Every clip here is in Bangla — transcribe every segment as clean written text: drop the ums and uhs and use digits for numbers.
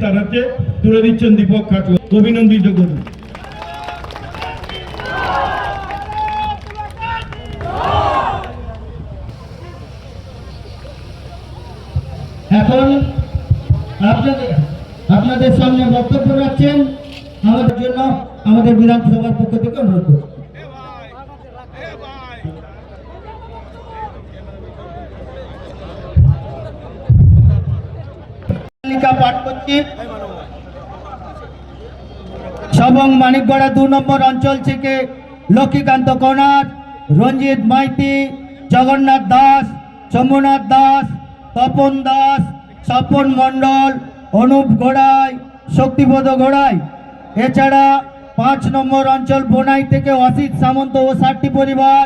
তার হাতে তুলে দিচ্ছেন দীপক খাটুয়া। অভিনন্দিত করুন। এখন আপনাদের সামনে বক্তব্য রাখছেন আমাদের জন্য আমাদের বিধানসভার পক্ষ থেকে অনুরোধ করছি। পাঠ করছি। সবং মানিকগড়া 2 নম্বর অঞ্চল থেকে লক্ষ্মীকান্ত কনার, রঞ্জিত মাইতি, জগন্নাথ দাস, শম্ভুনাথ দাস, তপন দাস, স্বপন মণ্ডল, অনুপ গোড়াই, শক্তিপদ গোড়াই। এছাড়া 5 নম্বর অঞ্চল বোনাই থেকে অসিত সামন্ত ও 60টি পরিবার।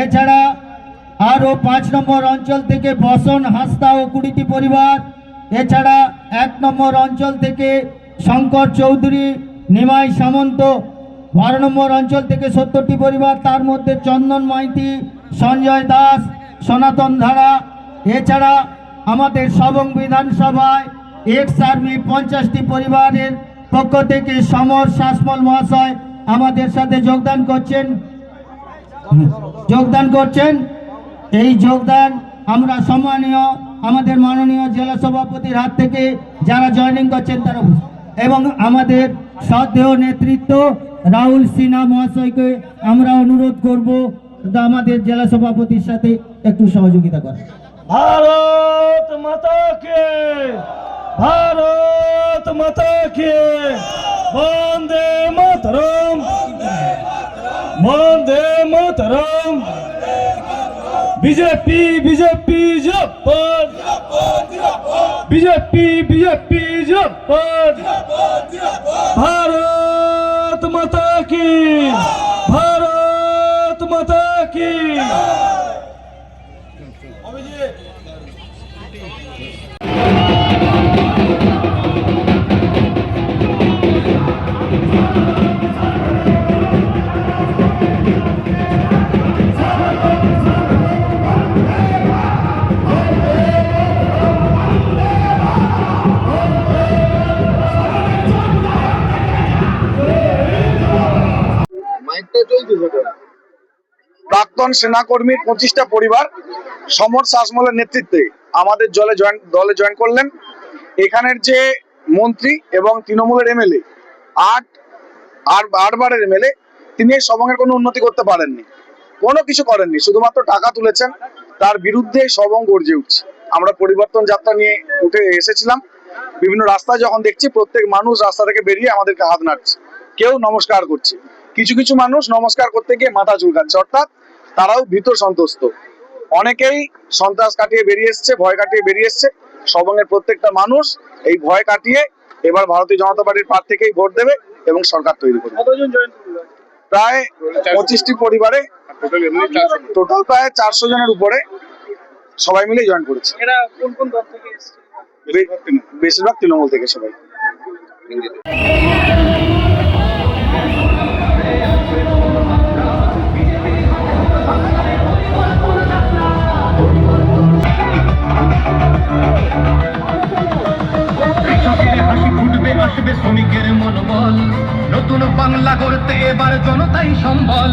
এছাড়া আরও 5 নম্বর অঞ্চল থেকে বসন হাসদা ও 20টি পরিবার। এছাড়া 1 নম্বর অঞ্চল থেকে শঙ্কর চৌধুরী, নিমাই সামন্ত। 12 নম্বর অঞ্চল থেকে 70টি পরিবার, তার মধ্যে চন্দন মাইতি, সঞ্জয় দাস, সনাতন ধারা। এছাড়া আমাদের সবং বিধানসভায় এক্স আর্মি 50টি পরিবারের পক্ষ থেকে সমর শাসমল মহাশয় আমাদের সাথে যোগদান করছেন। এই যোগদান আমরা সম্মানীয় আমাদের মাননীয় জেলা সভাপতির হাত থেকে যারা জয়েনিং করছেন তারা, এবং আমাদের শ্রদ্ধেয় নেতৃত্ব রাহুল সিনহা মহাশয়কে আমরা অনুরোধ করব আমাদের জেলা সভাপতির সাথে একটু সহযোগিতা করেন। भारत माता के, भारत माता के, वंदे मातरम, वंदे मातरम। बीजेपी बीजेपी जिंदाबाद, बीजेपी बीजेपी जिंदाबाद। भारत माता की, भारत माता की। প্রাক্তন সেনাকর্মীর 25টা পরিবার সমর শাসমলের নেতৃত্বে আমাদের দলে জয়েন করলেন। এখানের যে মন্ত্রী এবং তৃণমূলের এমএলএ, 8 বারের এমএলএ, তিনি এই সবংয়ের কোনো উন্নতি করতে পারেননি, কোনো কিছু করেননি, শুধুমাত্র টাকা তুলেছেন। তার বিরুদ্ধে সবং গর্জে উঠছে। আমরা পরিবর্তন যাত্রা নিয়ে উঠে এসেছিলাম। বিভিন্ন রাস্তায় যখন দেখছি প্রত্যেক মানুষ রাস্তা থেকে বেরিয়ে আমাদেরকে হাত নাড়ছে, কেউ নমস্কার করছে। কিছু কিছু মানুষ নমস্কার করতে গিয়ে মাথা চুলকাচ্ছে, অর্থাৎ তারাও ভীত সন্ত্রস্ত। অনেকেই সন্ত্রাস কাটিয়ে বেরিয়ে এসছে, ভয় কাটিয়ে বেরিয়ে এসছে। সবংয়ের প্রত্যেকটা মানুষ এই ভয় কাটিয়ে এবার ভারতীয় জনতা পার্টির প্রার্থী থেকেই ভোট দেবে এবং সরকার তৈরি করবে। প্রায় 25টি পরিবারে টোটাল প্রায় 400 জনের উপরে সবাই মিলে জয়েন করেছে। বেশিরভাগ তৃণমূল থেকে সবাই। আসবে শ্রমিকের মনোবল, নতুন বাংলা গড়তে এবার জনতাই সম্বল।